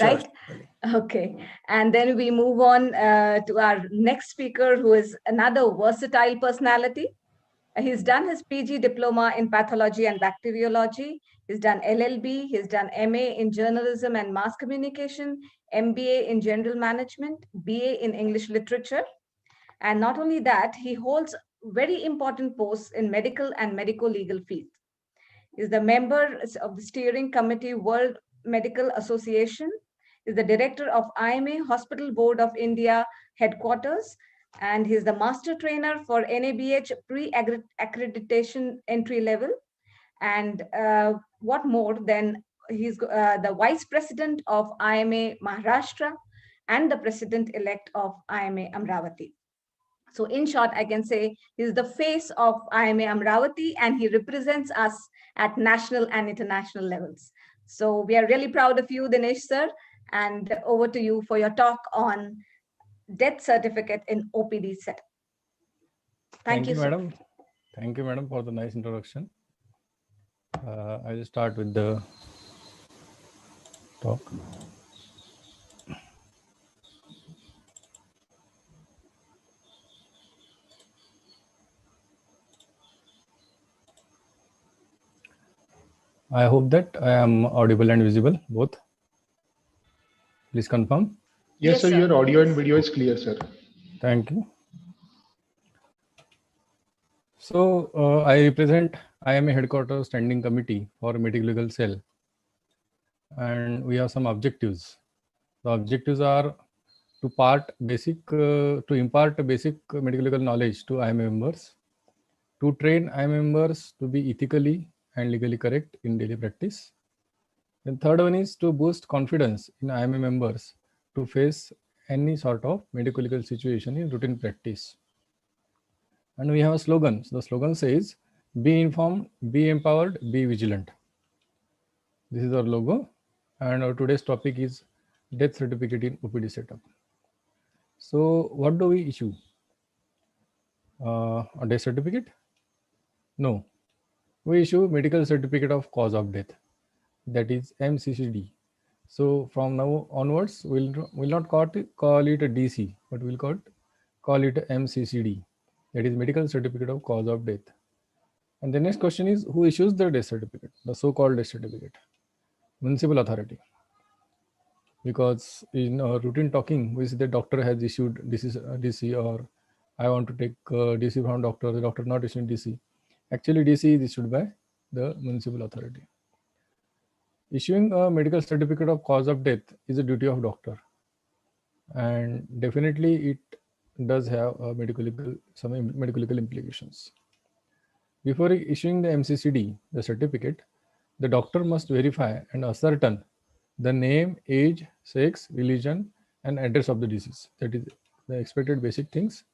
right? Okay. And then we move on to our next speaker, who is another versatile personality. He's done his PG diploma in pathology and bacteriology. He's done LLB. He's done MA in journalism and mass communication, MBA in general management, BA in English literature. And not only that, he holds very important posts in medical and medico-legal fields. He's the member of the steering committee World Medical Association, is the director of IMA Hospital Board of India headquarters, and he's the master trainer for NABH pre-accreditation entry level. And what more than he's the vice president of IMA Maharashtra and the president-elect of IMA Amravati. So in short, I can say he's the face of IMA Amravati and he represents us at national and international levels. So we are really proud of you, Dinesh sir, and over to you for your talk on death certificate in OPD setup. Thank you, madam. Thank you, madam, for the nice introduction. I will start with the talk. I hope that I am audible and visible both. Please confirm. Yes, sir. Your audio and video is clear, sir. Thank you. So I represent IMA headquarters standing committee for medical legal cell, and we have some objectives. The objectives are to impart basic medical legal knowledge to IMA members, to train IMA members to be ethically and legally correct in daily practice. And third one is to boost confidence in IMA members to face any sort of medical legal situation in routine practice. And we have a slogan. So the slogan says, be informed, be empowered, be vigilant. This is our logo. And our today's topic is death certificate in OPD setup. So what do we issue? A death certificate? No. We issue medical certificate of cause of death. That is MCCD. So from now onwards, we'll not call it a DC, but we'll call it MCCD. That is medical certificate of cause of death. And the next question is, who issues the death certificate, the so-called death certificate? Municipal authority. Because in routine talking, we see the doctor has issued DC, or I want to take DC from doctor, the doctor not issuing DC. Actually, DC is issued by the municipal authority. Issuing a medical certificate of cause of death is a duty of doctor. And definitely it does have some medical legal implications. Before issuing the MCCD, the certificate, the doctor must verify and ascertain the name, age, sex, religion, and address of the disease. That is the expected basic things.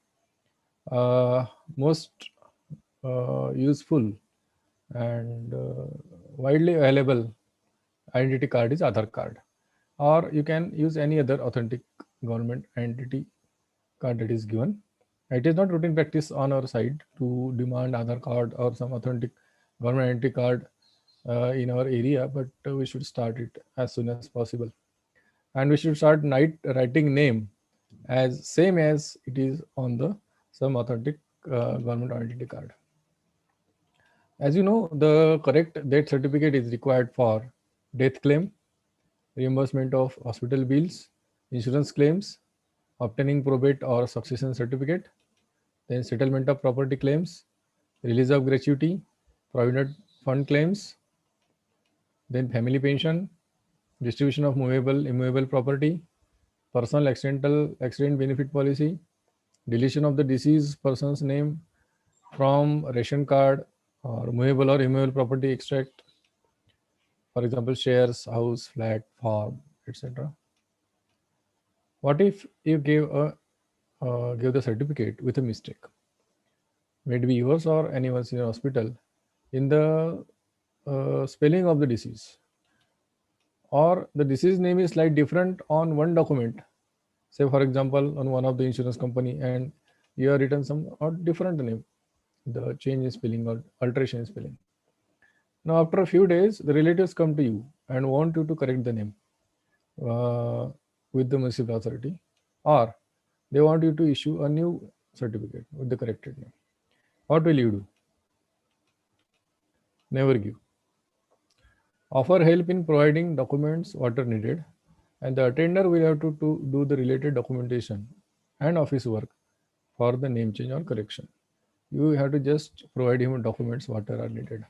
Most useful and widely available identity card is Aadhaar card, or you can use any other authentic government identity card that is given. It is not routine practice on our side to demand Aadhaar card or some authentic government identity card in our area, but we should start it as soon as possible. And we should start writing name as same as it is on some authentic government identity card. As you know, the correct death certificate is required for death claim, reimbursement of hospital bills, insurance claims, obtaining probate or succession certificate, then settlement of property claims, release of gratuity, provident fund claims, then family pension, distribution of movable, immovable property, personal accident benefit policy, deletion of the deceased person's name from ration card or movable or immovable property extract, for example, shares, house, flat, farm, etc. What if you give the certificate with a mistake? Maybe yours or anyone's in the hospital in the spelling of the disease, or the disease name is slightly different on one document, say for example on one of the insurance company, and you have written some different name, the change in spelling or alteration in spelling. Now after a few days, the relatives come to you and want you to correct the name. with the municipal authority, or they want you to issue a new certificate with the corrected name. What will you do? Never give. Offer help in providing documents what are needed, and the attender will have to do the related documentation and office work for the name change or correction. You have to just provide him documents what are needed.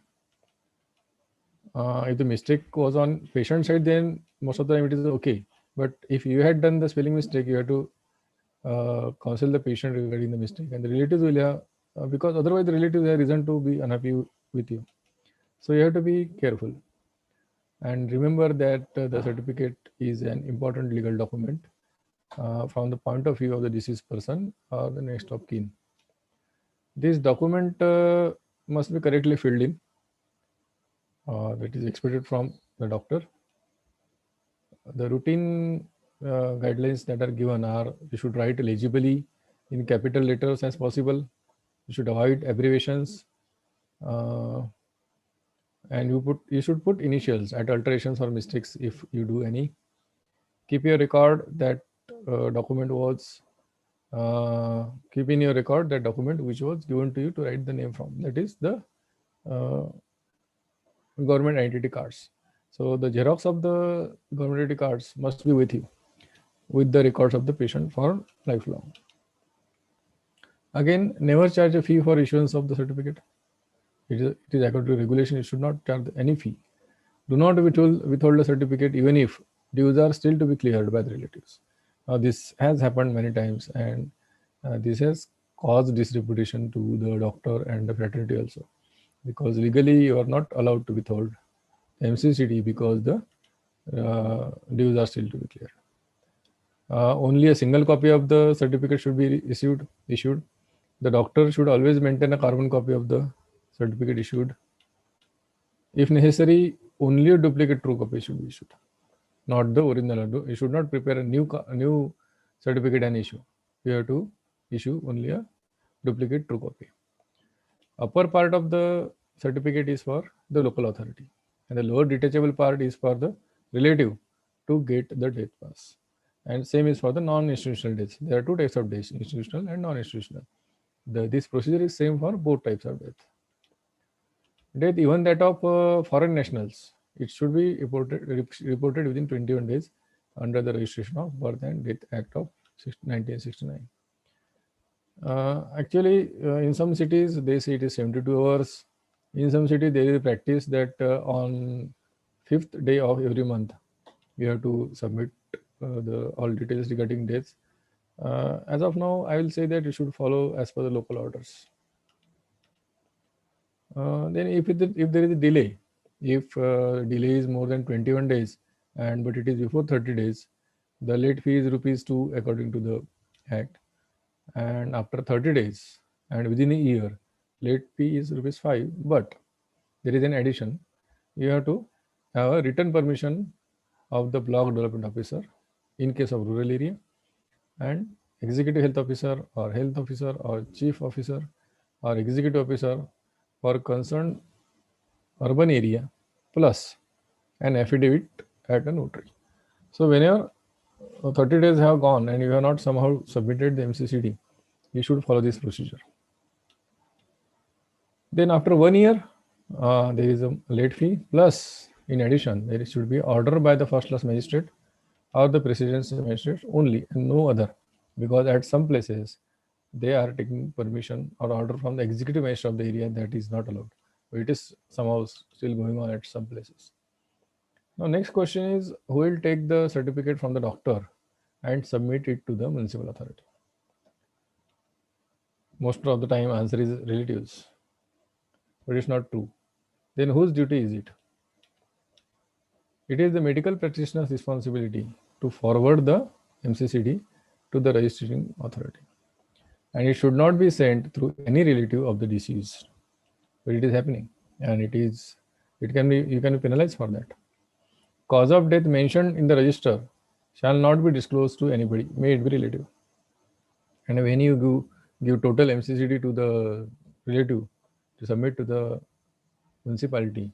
If the mistake was on patient side, then most of the time it is okay. But if you had done the spelling mistake, you have to counsel the patient regarding the mistake, and the relatives will have because otherwise the relatives have reason to be unhappy with you. So you have to be careful, and remember that the certificate is an important legal document from the point of view of the deceased person or the next of kin. This document must be correctly filled in. That is expected from the doctor. The routine guidelines that are given are: you should write legibly in capital letters as possible. You should avoid abbreviations, and you should put initials at alterations or mistakes if you do any. Keep your record that document was keep in your record that document which was given to you to write the name from. That is the government identity cards. So the xerox of the government identity cards must be with you, with the records of the patient for lifelong. Again, never charge a fee for issuance of the certificate. It is according to regulation. You should not charge any fee. Do not withhold a certificate even if dues are still to be cleared by the relatives. This has happened many times, and this has caused disreputation to the doctor and the fraternity also, because legally you are not allowed to withhold MCCD because the dues are still to be cleared. Only a single copy of the certificate should be issued. The doctor should always maintain a carbon copy of the certificate issued. If necessary, only a duplicate true copy should be issued, not the original. You should not prepare a new certificate and issue. You have to issue only a duplicate true copy. Upper part of the certificate is for the local authority, and the lower detachable part is for the relative to get the death pass. And same is for the non-institutional deaths. There are two types of deaths: institutional and non-institutional. This procedure is same for both types of death. Death, even that of foreign nationals, it should be reported within 21 days under the Registration of Birth and Death Act of 1969. Actually, in some cities, they say it is 72 hours. In some cities, there is a practice that on 5th day of every month, you have to submit all details regarding deaths. As of now, I will say that you should follow as per the local orders. Then if there is a delay, if delay is more than 21 days, but it is before 30 days, the late fee is ₹2 according to the Act. And after 30 days and within a year, late fee is ₹5. But there is an addition. You have to have a written permission of the block development officer in case of rural area, and executive health officer or chief officer or executive officer for concerned urban area, plus an affidavit at a notary. So whenever 30 days have gone and you have not somehow submitted the MCCD, you should follow this procedure. Then after 1 year, there is a late fee, plus in addition, there should be order by the first class magistrate or the precedence magistrate only, and no other, because at some places they are taking permission or order from the executive magistrate of the area. That is not allowed. It is somehow still going on at some places. Now, next question is, who will take the certificate from the doctor and submit it to the municipal authority? Most of the time, answer is relatives, but it's not true. Then whose duty is it? It is the medical practitioner's responsibility to forward the MCCD to the registering authority, and it should not be sent through any relative of the deceased. But it is happening, and you can be penalized for that. Cause of death mentioned in the register shall not be disclosed to anybody, may it be relative. And when you give total MCCD to the relative to submit to the municipality,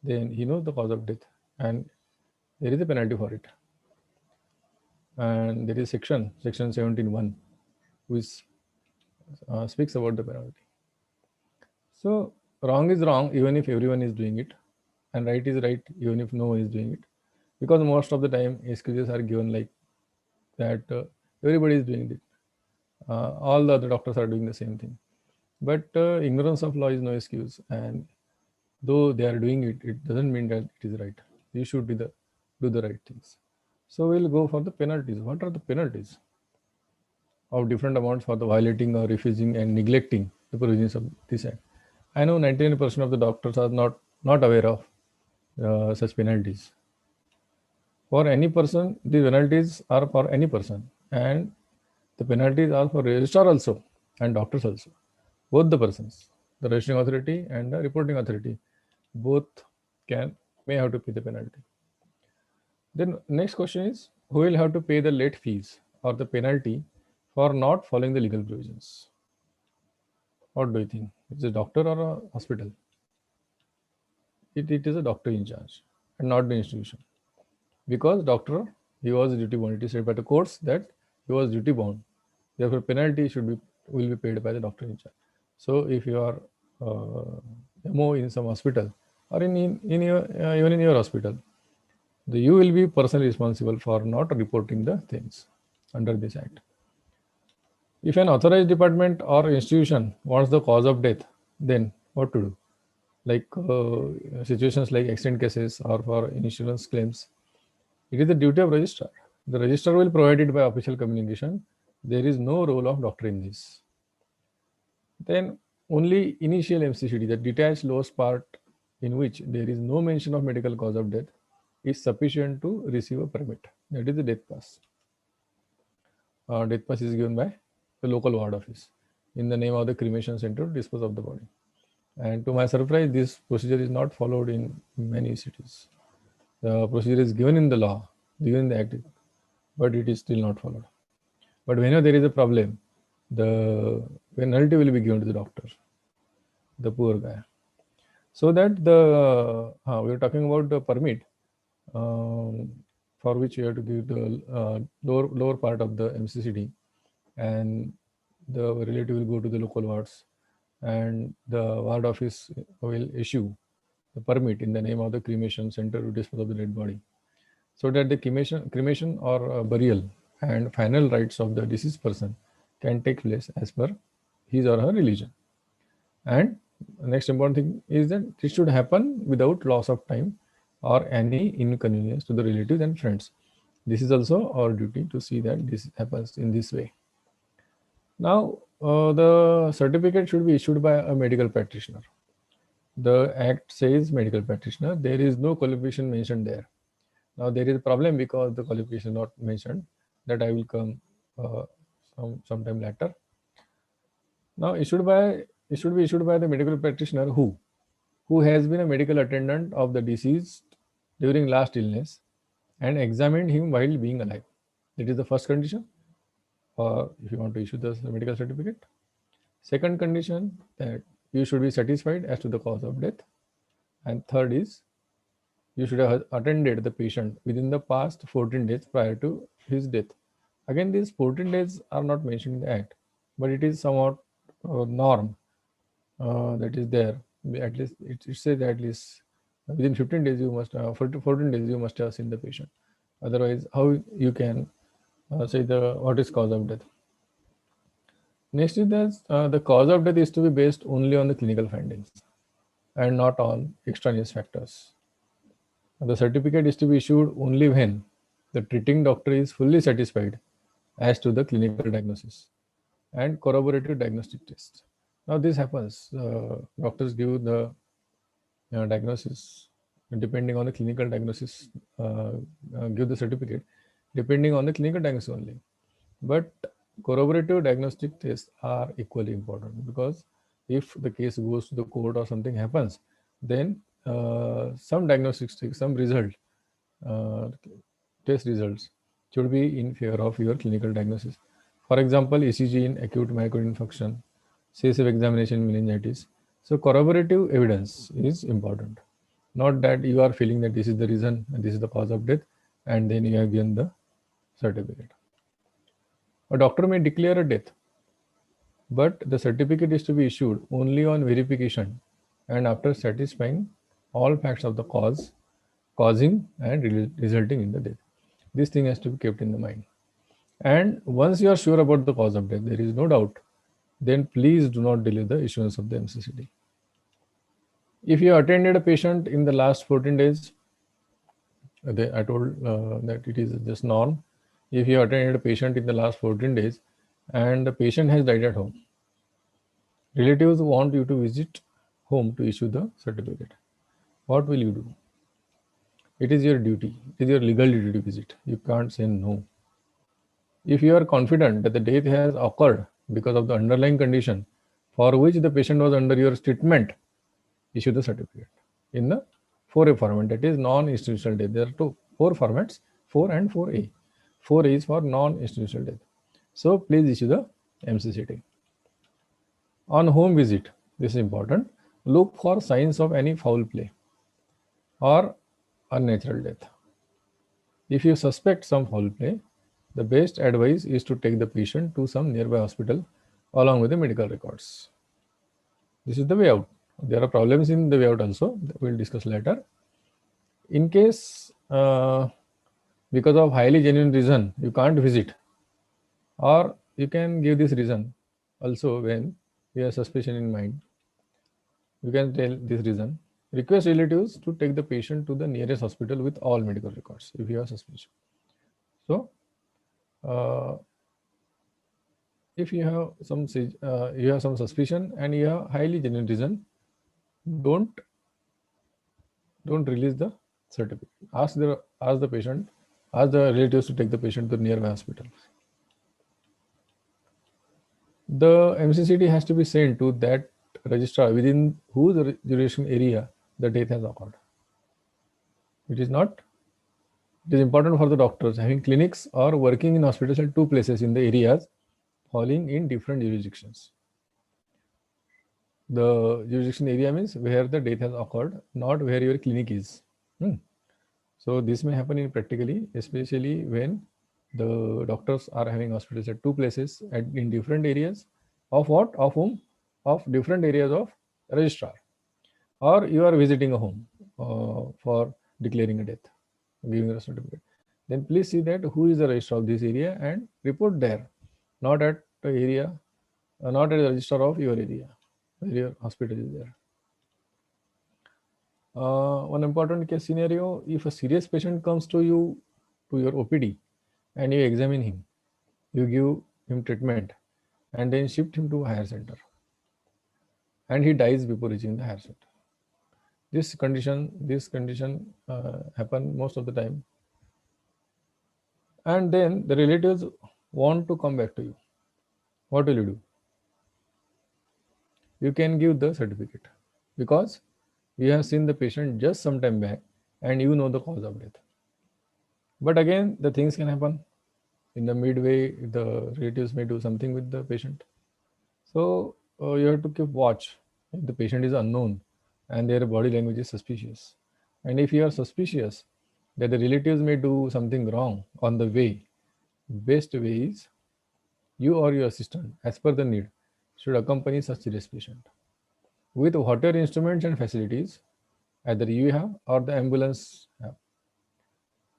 then he knows the cause of death, and there is a penalty for it. and there is section 17(1), which speaks about the penalty. So wrong is wrong even if everyone is doing it, and right is right even if no one is doing it, because most of the time excuses are given like that everybody is doing it. All the other doctors are doing the same thing. But ignorance of law is no excuse, and though they are doing it, it doesn't mean that it is right. You should do the right things. So we'll go for the penalties. What are the penalties of different amounts for the violating or refusing and neglecting the provisions of this act? I know 99% of the doctors are not aware of such penalties. For any person, the penalties are for any person, and the penalties are for registrar also and doctors also. Both the persons, the registering authority and the reporting authority, both may have to pay the penalty. Then next question is, who will have to pay the late fees or the penalty for not following the legal provisions? What do you think? Is it a doctor or a hospital? It is a doctor in charge and not the institution. Because doctor, he was duty bound. It is said by the courts that he was duty bound. Therefore, penalty will be paid by the doctor in charge. So, if you are MO in some hospital or in your even in your hospital, you will be personally responsible for not reporting the things under this act. If an authorized department or institution wants the cause of death, then what to do? Like situations like accident cases or for insurance claims, it is the duty of registrar. The registrar will provide it by official communication. There is no role of doctor in this. Then only initial MCCD, the detached lowest part in which there is no mention of medical cause of death, is sufficient to receive a permit. That is the death pass. Death pass is given by the local ward office in the name of the cremation center to dispose of the body. And to my surprise, this procedure is not followed in many cities. The procedure is given in the law, given in the act, but it is still not followed. But whenever there is a problem, the penalty will be given to the doctor, the poor guy. So that we are talking about the permit for which you have to give the lower part of the MCCD, and the relative will go to the local wards, and the ward office will issue the permit in the name of the cremation center to dispose of the dead body, so that the cremation or burial and final rites of the deceased person can take place as per his or her religion. And the next important thing is that this should happen without loss of time or any inconvenience to the relatives and friends. This is also our duty to see that this happens in this way. Now, the certificate should be issued by a medical practitioner. The act says medical practitioner. There is no qualification mentioned there. Now, there is a problem because the qualification is not mentioned. That I will come sometime later. Now, it should be issued by the medical practitioner who has been a medical attendant of the deceased during last illness and examined him while being alive. That is the first condition, or if you want to issue the medical certificate. Second condition, that you should be satisfied as to the cause of death. And third is, you should have attended the patient within the past 14 days prior to his death. Again, these 14 days are not mentioned in the act, but it is somewhat norm that is there. At least it says that at least within 15 days you must 14 days you must have seen the patient. Otherwise, how you can say what is cause of death? Next is that the cause of death is to be based only on the clinical findings and not on extraneous factors. The certificate is to be issued only when the treating doctor is fully satisfied as to the clinical diagnosis and corroborative diagnostic tests. Now this happens. Doctors give the diagnosis depending on the clinical diagnosis, give the certificate depending on the clinical diagnosis only. But corroborative diagnostic tests are equally important, because if the case goes to the court or something happens, then some diagnostics, some result, test results should be in favor of your clinical diagnosis. For example, ECG in acute myocardial infarction, CSF examination in meningitis. So corroborative evidence is important. Not that you are feeling that this is the reason and this is the cause of death, and then you have given the certificate. A doctor may declare a death, but the certificate is to be issued only on verification and after satisfying all facts of the cause, causing and resulting in the death. This thing has to be kept in the mind. And once you are sure about the cause of death, there is no doubt, then please do not delay the issuance of the MCCD. If you attended a patient in the last 14 days, I told that it is just norm. If you attended a patient in the last 14 days and the patient has died at home, relatives want you to visit home to issue the certificate. What will you do? It is your duty. It is your legal duty to visit. You can't say no. If you are confident that the death has occurred because of the underlying condition for which the patient was under your treatment, issue the certificate in the 4A format, that is non-institutional death. There are four formats, 4 and 4A. 4A is for non-institutional death. So please issue the MCCD. On home visit, this is important, look for signs of any foul play or unnatural death. If you suspect some foul play, the best advice is to take the patient to some nearby hospital along with the medical records. This is the way out. There are problems in the way out also, we'll discuss later. In case, because of highly genuine reason, you can't visit, or you can give this reason also when you have suspicion in mind. You can tell this reason. Request relatives to take the patient to the nearest hospital with all medical records if you have suspicion. So, if you have some suspicion and you have highly genuine reason, don't release the certificate. Ask the relatives to take the patient to the nearby hospital. The MCCD has to be sent to that registrar within whose jurisdiction area the death has occurred. It is important for the doctors having clinics or working in hospitals at two places in the areas falling in different jurisdictions. The jurisdiction area means where the death has occurred, not where your clinic is. So this may happen in practically, especially when the doctors are having hospitals at two places in different areas of what? Of whom? Of different areas of registrar. Or you are visiting a home for declaring a death, giving a certificate. Then please see that who is the registrar of this area and report there, not at the area, not at the registrar of your area, where your hospital is there. One important case scenario, if a serious patient comes to you, to your OPD, and you examine him, you give him treatment, and then shift him to a higher center, and he dies before reaching the higher center. This condition happen most of the time, and then the relatives want to come back to you. What will you do? You can give the certificate because you have seen the patient just some time back and you know the cause of death. But again, the things can happen in the midway. The relatives may do something with the patient, so you have to keep watch. If the patient is unknown and their body language is suspicious, and if you are suspicious that the relatives may do something wrong on the way, best way is you or your assistant, as per the need, should accompany such serious patient with whatever instruments and facilities either you have or the ambulance have.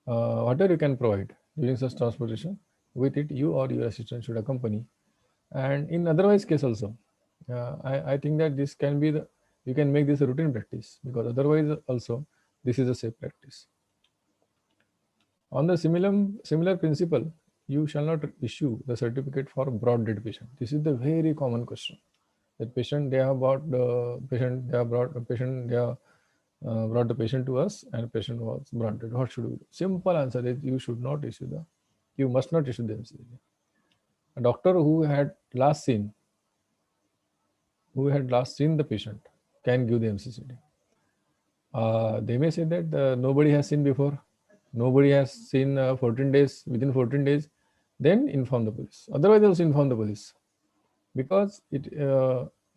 Whatever you can provide during such transportation, with it you or your assistant should accompany. And in otherwise case also, I think that this can be you can make this a routine practice, because otherwise also this is a safe practice. On the similar principle, you shall not issue the certificate for broad dead patient. This is the very common question. That patient, they have brought the patient to us, and patient was brought dead. What should we do? Simple answer is you must not issue the MCCD. A doctor who had last seen the patient can give the MCCD. They may say that nobody has seen before, nobody has seen 14 days, within 14 days, then inform the police. Otherwise also inform the police, because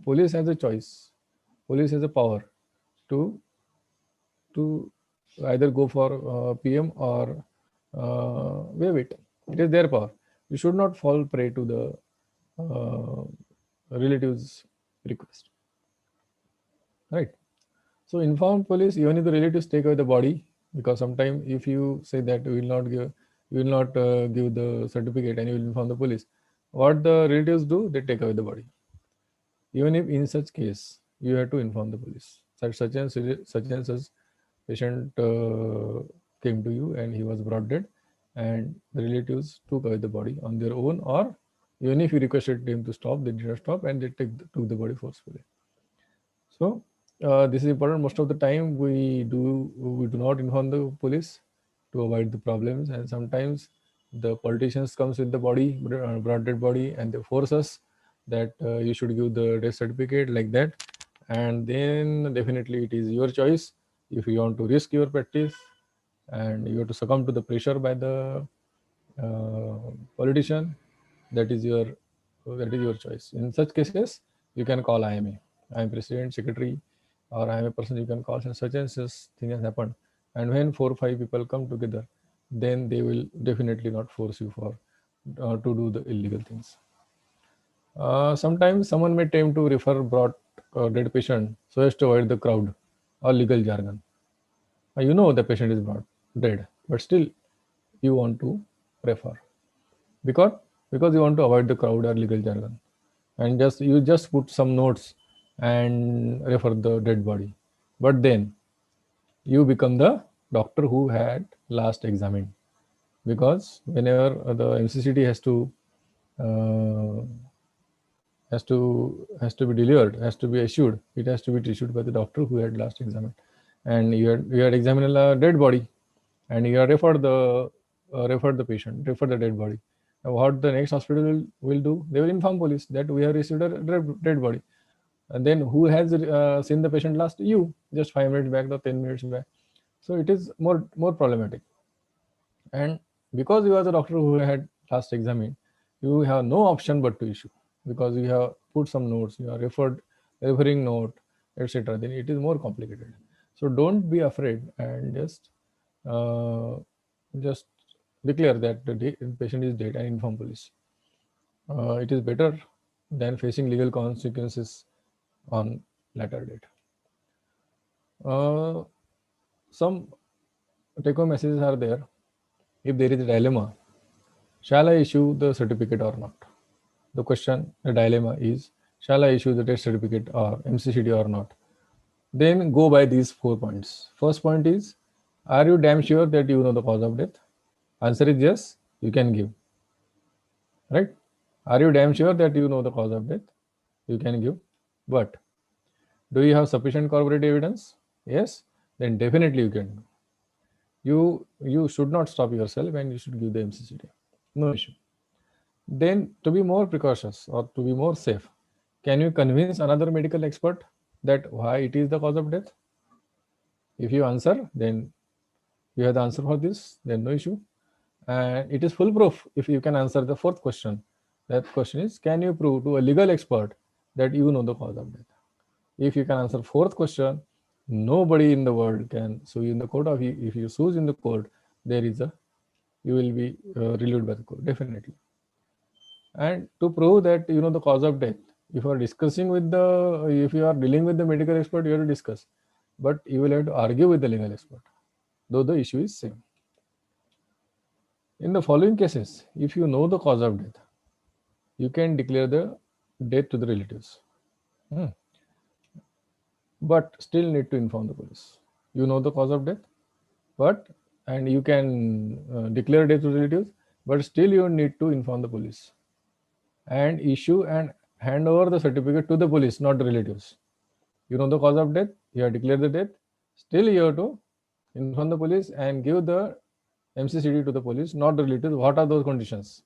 police has a choice. Police has a power to either go for PM or waive it. It is their power. You should not fall prey to the relatives' request. Right. So inform police even if the relatives take away the body, because sometimes if you say that you will not give the certificate and you will inform the police, what the relatives do, they take away the body. Even if in such case you have to inform the police. Such and such patient came to you and he was brought dead, and the relatives took away the body on their own, or even if you requested them to stop, they did not stop and they took the body forcefully. So this is important. Most of the time we do not inform the police to avoid the problems, and sometimes the politicians comes with the body, brought dead body, and they force us that you should give the death certificate like that, and then definitely it is your choice if you want to risk your practice and you have to succumb to the pressure by the politician. That is your choice. In such cases, you can call IMA. I am president, secretary, or I am a person you can call, and such thing has happened. And when 4 or 5 people come together, then they will definitely not force you for to do the illegal things. Sometimes someone may attempt to refer brought dead patient so as to avoid the crowd or legal jargon. You know the patient is brought dead, but still you want to refer because because you want to avoid the crowd or legal jargon, and just put some notes and refer the dead body, but then you become the doctor who had last examined, because whenever the MCCT uh, has to be delivered, has to be issued, it has to be issued by the doctor who had last examined, and you had examined a dead body, and you have referred the patient, refer the dead body. Now what the next hospital will do, they will inform police that we have received a dead body, and then who has seen the patient last? You, just 5 minutes back or 10 minutes back. So it is more problematic. And because you are the doctor who had last examined, you have no option but to issue, because you have put some notes, you have referring note, etc. Then it is more complicated. So don't be afraid and uh, just declare that the patient is dead and inform police. It is better than facing legal consequences on later date. Some take-home messages are there. If there is a dilemma, shall I issue the certificate or not? The dilemma is, shall I issue the test certificate or MCCD or not? Then go by these 4 points. First point is, are you damn sure that you know the cause of death? Answer is yes, you can give. Right? Are you damn sure that you know the cause of death? You can give. But do you have sufficient corroborative evidence? Yes, then definitely you can. You should not stop yourself and you should give the MCCD. No issue. Then, to be more precautious or to be more safe, can you convince another medical expert that why it is the cause of death? If you answer, then you have the answer for this, then no issue. And it is foolproof if you can answer the 4th question. That question is, can you prove to a legal expert that you know the cause of death? If you can answer 4th question, nobody in the world can sue you in the court. Of if you sue in the court, you will be relieved by the court, definitely. And to prove that you know the cause of death, if you are dealing with the medical expert, you have to discuss, but you will have to argue with the legal expert, though the issue is same. In the following cases, if you know the cause of death, you can declare the death to the relatives, but still need to inform the police. You know the cause of death, and you can declare death to the relatives, but still you need to inform the police and issue and hand over the certificate to the police, not the relatives. You know the cause of death, you have declared the death, still you have to inform the police and give the MCCD to the police, not the relatives. What are those conditions?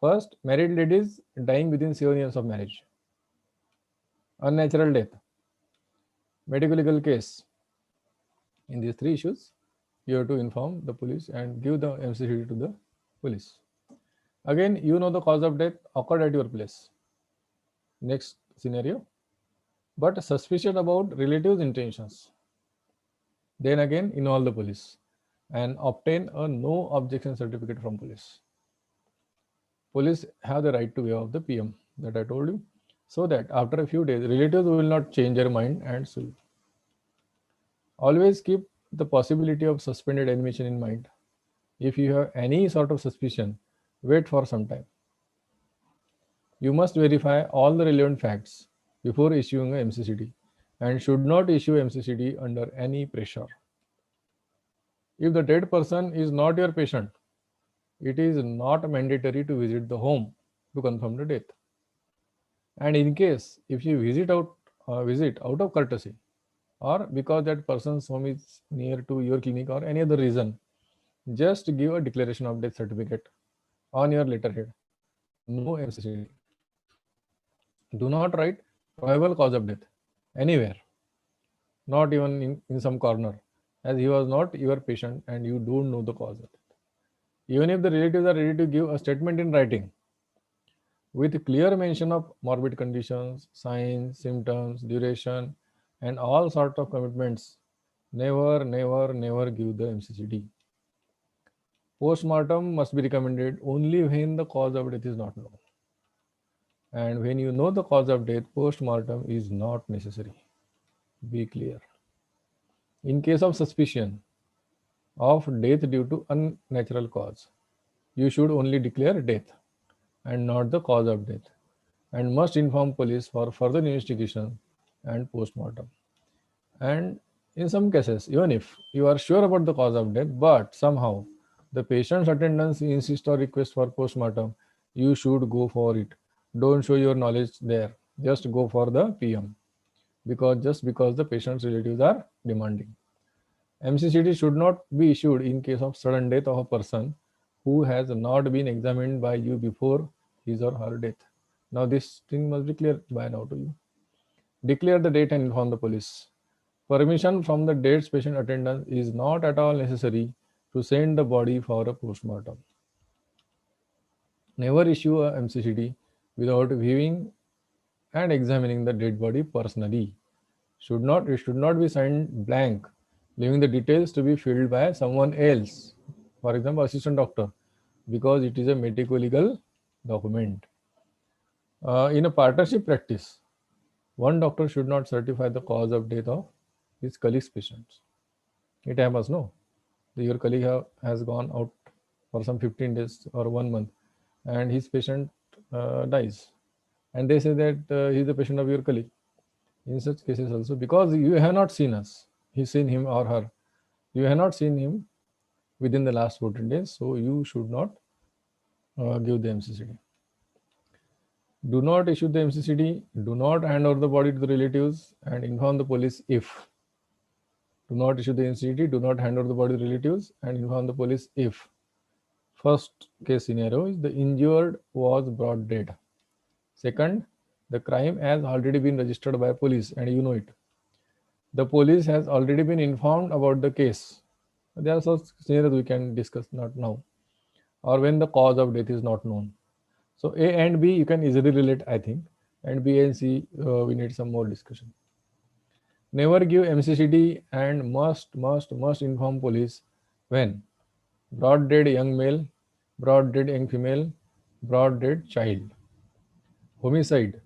First, married ladies dying within 7 years of marriage, unnatural death, medical legal case. In these 3 issues, you have to inform the police and give the MCCD to the police. Again, you know the cause of death occurred at your place. Next scenario, but suspicious about relatives' intentions. Then again, involve the police and obtain a no objection certificate from police. Police have the right to waive off the PM that I told you, so that after a few days, relatives will not change their mind and sue. Always keep the possibility of suspended admission in mind. If you have any sort of suspicion, wait for some time. You must verify all the relevant facts before issuing a MCCD and should not issue MCCD under any pressure. If the dead person is not your patient, it is not mandatory to visit the home to confirm the death. And in case if you visit out of courtesy or because that person's home is near to your clinic or any other reason, just give a declaration of death certificate on your letterhead. No MCCD. Do not write probable cause of death anywhere, not even in some corner, as he was not your patient and you don't know the cause of death. Even if the relatives are ready to give a statement in writing with clear mention of morbid conditions, signs, symptoms, duration, and all sorts of commitments, never give the MCCD. Postmortem must be recommended only when the cause of death is not known. And when you know the cause of death, postmortem is not necessary. Be clear. In case of suspicion of death due to unnatural cause, you should only declare death and not the cause of death, and must inform police for further investigation and postmortem. And in some cases, even if you are sure about the cause of death, but somehow the patient's attendants insist or request for postmortem, you should go for it. Don't show your knowledge there. Just go for the PM, because the patient's relatives are demanding. MCCD should not be issued in case of sudden death of a person who has not been examined by you before his or her death. Now this thing must be clear by now to you. Declare the date and inform the police. Permission from the dead patient attendant is not at all necessary to send the body for a postmortem. Never issue a MCCD without viewing and examining the dead body personally. It should not be signed blank, leaving the details to be filled by someone else, for example, assistant doctor, because it is a medico legal document. In a partnership practice, one doctor should not certify the cause of death of his colleague's patients. It happens, no? Your colleague has gone out for some 15 days or 1 month and his patient dies. And they say that he is the patient of your colleague. In such cases also, because you have not seen us, he's seen him or her, you have not seen him within the last 14 days, so you should not give the MCCD. Do not issue the MCCD, do not hand over the body to the relatives and inform the police if. Do not issue the MCCD, do not hand over the body to the relatives and inform the police if. First case scenario is the injured was brought dead. Second, the crime has already been registered by police and you know it. The police has already been informed about the case. There are such scenarios we can discuss not now. Or when the cause of death is not known. So A and B you can easily relate, I think, and B and C we need some more discussion. Never give MCCD and must inform police when brought dead young male, brought dead young female, brought dead child, homicide,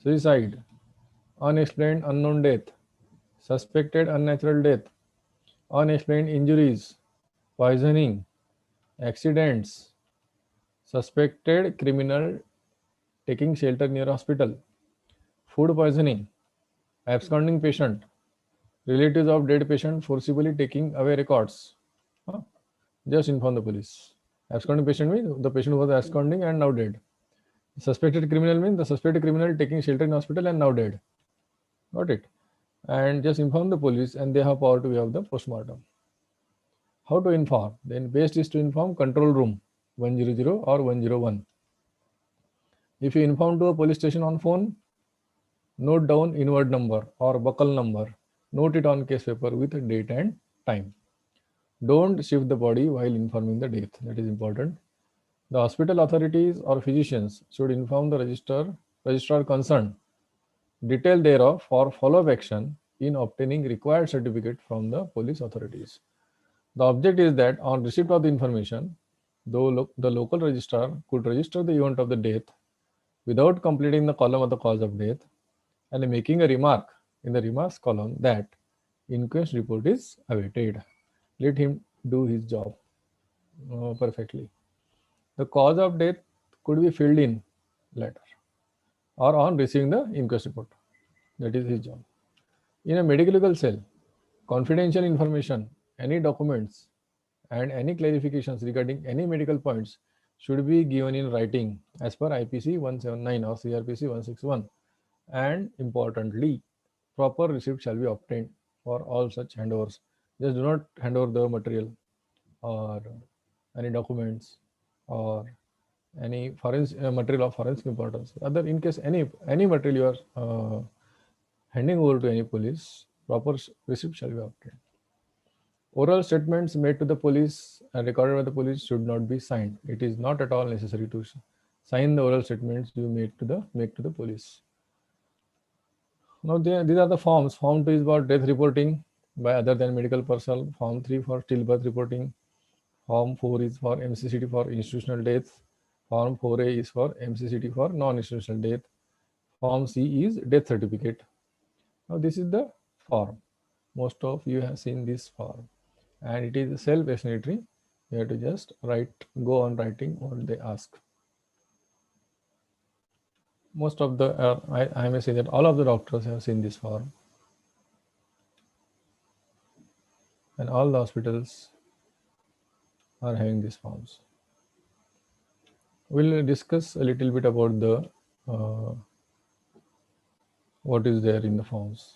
suicide, unexplained unknown death, suspected unnatural death, unexplained injuries, poisoning, accidents, suspected criminal taking shelter near hospital, food poisoning, absconding patient, relatives of dead patient forcibly taking away records. Just inform the police. Absconding patient means the patient was absconding and now dead. Suspected criminal means the suspected criminal taking shelter in hospital and now dead. Got it? And just inform the police and they have power to have the postmortem. How to inform? Then best is to inform control room 100 or 101. If you inform to a police station on phone, note down inward number or buckle number. Note it on case paper with date and time. Don't shift the body while informing the death. That is important. The hospital authorities or physicians should inform the registrar concerned detail thereof for follow-up action in obtaining required certificate from the police authorities. The object is that on receipt of the information, though the local registrar could register the event of the death without completing the column of the cause of death and making a remark in the remarks column that inquest report is awaited. Let him do his job perfectly. The cause of death could be filled in later or on receiving the inquest report. That is his job. In a medical legal cell, confidential information, any documents, and any clarifications regarding any medical points should be given in writing as per IPC 179 or CRPC 161. And importantly, proper receipt shall be obtained for all such handovers. Just do not hand over the material or any documents or any material of forensic importance. Other, in case any material you are handing over to any police, proper receipt shall be obtained. Oral statements made to the police and recorded by the police should not be signed. It is not at all necessary to sign the oral statements you make to the police. Now these are the forms. Form 2 is about death reporting by other than medical personnel. Form 3 for stillbirth reporting. Form 4 is for MCCT for institutional death. Form 4A is for MCCT for non-institutional death. Form C is death certificate. Now this is the form. Most of you have seen this form, and it is self-explanatory. You have to just go on writing what they ask. Most of the, I may say that all of the doctors have seen this form, and all the hospitals are having these forms. We'll discuss a little bit about the what is there in the forms.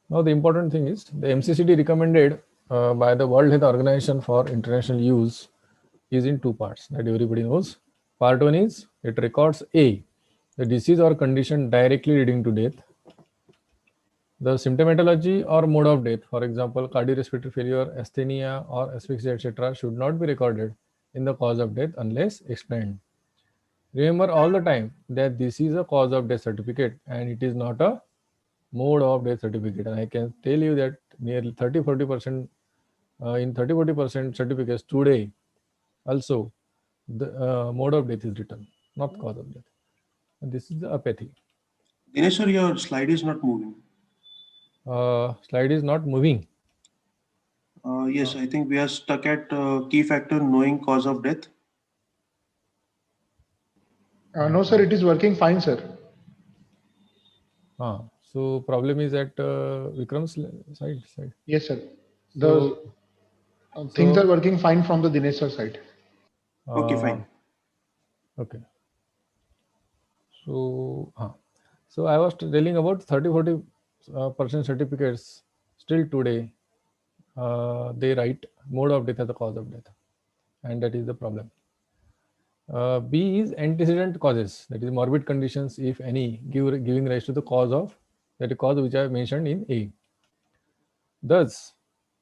Now the important thing is the MCCT recommended by the World Health Organization for international use is in two parts that everybody knows. Part 1 is it records A, the disease or condition directly leading to death, the symptomatology or mode of death, for example, cardiorespiratory failure, asthenia or asphyxia, etc., should not be recorded in the cause of death unless explained. Remember all the time that this is a cause of death certificate and it is not a mode of death certificate. And I can tell you that nearly 30-40% in 30-40% certificates today also the mode of death is written, not cause of death. And this is the apathy. Dinesh sir, your slide is not moving. Slide is not moving. Yes, I think we are stuck at key factor knowing cause of death. No, sir, it is working fine, sir. So problem is at Vikram's side. Yes, sir. The things are working fine from the Dinesh sir side. Okay, fine. Okay. So I was telling about 30-40% certificates still today. They write mode of death as the cause of death, and that is the problem. B is antecedent causes, that is morbid conditions, if any, giving rise to the cause which I have mentioned in A. Thus,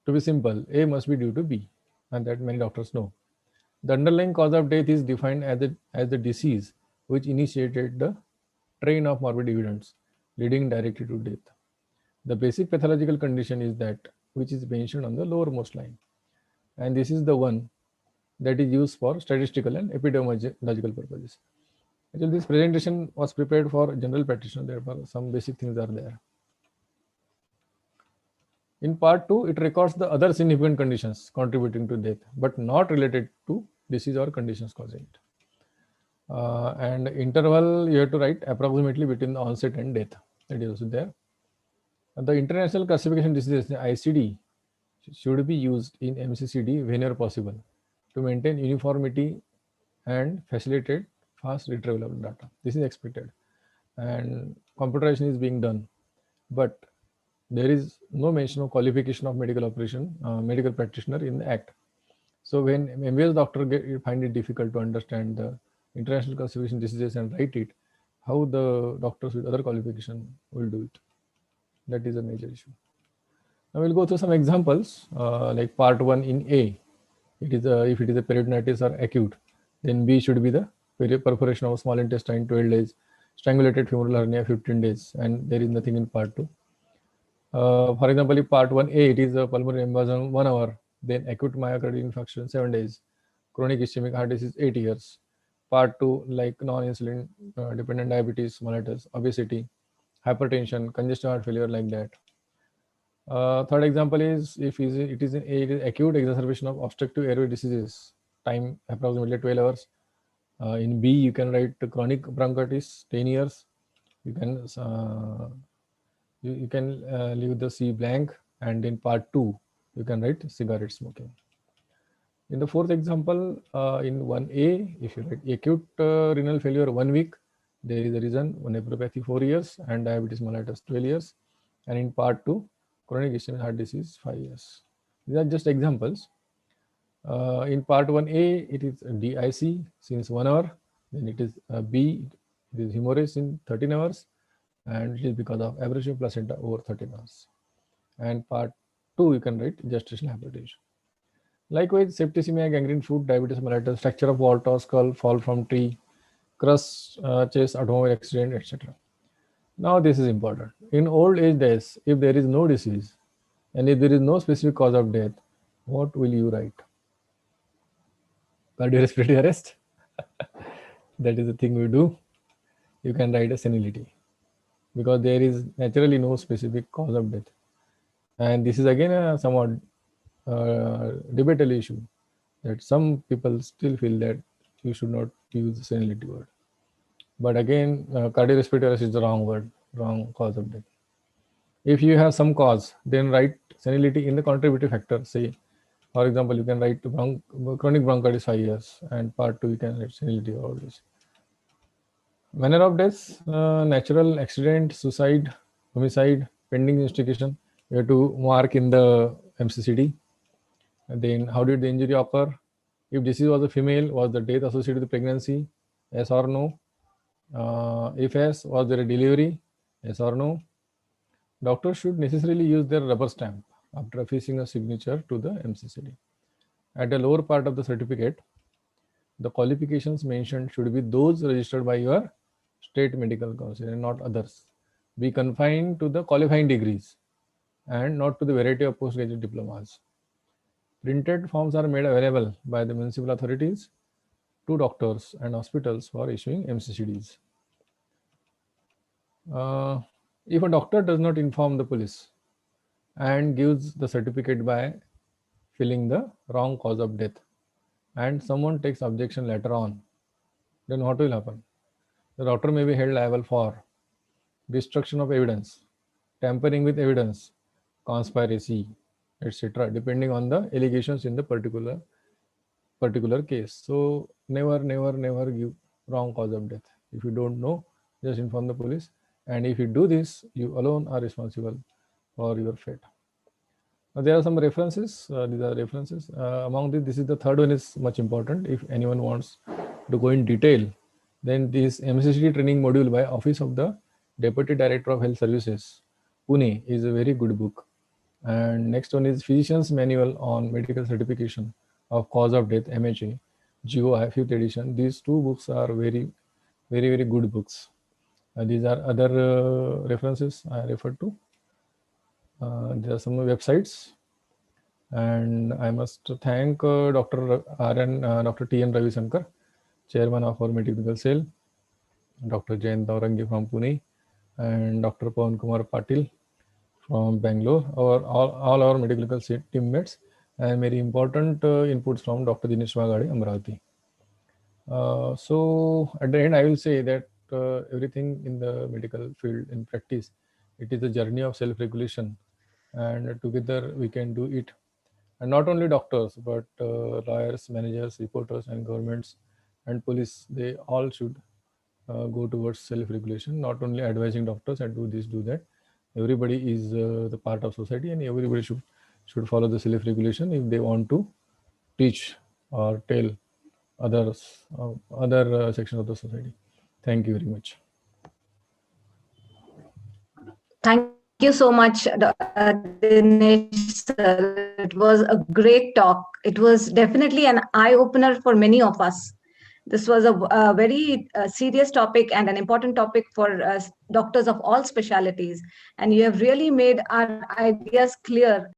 to be simple, A must be due to B, and that many doctors know. The underlying cause of death is defined as the disease which initiated the train of morbid events leading directly to death. The basic pathological condition is that which is mentioned on the lowermost line, and this is the one that is used for statistical and epidemiological purposes. Actually, this presentation was prepared for general practitioner, therefore some basic things are there. In part 2, it records the other significant conditions contributing to death, but not related to disease or conditions causing it. And interval you have to write approximately between the onset and death. That is also there. And the International Classification Diseases, ICD, should be used in MCCD whenever possible to maintain uniformity and facilitate fast retrieval of data. This is expected, and computerization is being done, but there is no mention of qualification of medical practitioner in the Act. So when MBS doctor find it difficult to understand the International Classification Diseases and write it, how the doctors with other qualification will do it? That is a major issue. Now we'll go through some examples, like part 1 in A. It is if it is a peritonitis or acute, then B should be the perforation of small intestine 12 days, strangulated femoral hernia 15 days, and there is nothing in part 2. For example, if part 1A, it is a pulmonary embolism 1 hour, Then acute myocardial infarction, 7 days. Chronic ischemic heart disease, 8 years. Part 2, like non-insulin dependent diabetes, mellitus, obesity, hypertension, congestive heart failure, like that. Third example is if it is an acute exacerbation of obstructive airway diseases, time approximately 12 hours. In B, you can write chronic bronchitis, 10 years. You can leave the C blank, and in part 2, you can write cigarette smoking. In the fourth example, in 1A, if you write acute renal failure 1 week, there is a reason, nephropathy 4 years, and diabetes mellitus 12 years. And in part 2, chronic ischemic heart disease 5 years. These are just examples. In part 1A, it is DIC since 1 hour. Then it is B, it is hemorrhage in 13 hours, and it is because of abrasive placenta over 13 hours. And part 2, you can write gestational hypertension. Likewise, septicemia, gangrene foot, diabetes mellitus, fracture of aorta, skull, fall from tree, crush, chest, automobile accident, etc. Now this is important. In old age days, if there is no disease and if there is no specific cause of death, what will you write? Cardiorespiratory arrest? That is the thing we do. You can write a senility because there is naturally no specific cause of death. And this is again a somewhat debatable issue, that some people still feel that you should not use the senility word. But again, cardiorespiratory arrest is the wrong word, wrong cause of death. If you have some cause, then write senility in the contributory factor. Say, for example, you can write chronic bronchitis 5 years, and part 2 you can write senility or all this. Manner of death, natural accident, suicide, homicide, pending investigation. You have to mark in the MCCD. And then how did the injury occur? If disease was a female, was the death associated with the pregnancy? Yes or no? If yes, was there a delivery? Yes or no? Doctors should necessarily use their rubber stamp after affixing a signature to the MCCD. At the lower part of the certificate, the qualifications mentioned should be those registered by your state medical council and not others. Be confined to the qualifying degrees and not to the variety of postgraduate diplomas. Printed forms are made available by the municipal authorities to doctors and hospitals for issuing MCCDs. If a doctor does not inform the police and gives the certificate by filling the wrong cause of death, and someone takes objection later on, then what will happen? The doctor may be held liable for destruction of evidence, tampering with evidence, conspiracy, etc., depending on the allegations in the particular case. So never give wrong cause of death. If you don't know, just inform the police, and if you do this, you alone are responsible for your fate. Now, there are some references. These are references. Among these, this is the third one is much important. If anyone wants to go in detail, then this MCCD training module by Office of the Deputy Director of Health Services, Pune, is a very good book. And next one is Physician's Manual on Medical Certification of Cause of Death, MHA, GOI, 5th edition. These two books are very good books. These are other references I referred to. There are some websites, and I must thank Dr. T.N. Ravisankar, Chairman of our Medical Cell, Dr. Jayant Daurangi from Pune, and Dr. Pawan Kumar Patil from Bangalore, all our medical teammates, and very important inputs from Dr. Dinesh Amravati. So at the end, I will say that everything in the medical field in practice, it is a journey of self-regulation, and together we can do it. And not only doctors, but lawyers, managers, reporters, and governments and police, they all should go towards self-regulation, not only advising doctors and do this, do that. Everybody is the part of society, and everybody should follow the self-regulation if they want to teach or tell others, other sections of the society. Thank you very much. Thank you so much, Dinesh sir. It was a great talk. It was definitely an eye-opener for many of us. This was a very serious topic and an important topic for doctors of all specialities. And you have really made our ideas clear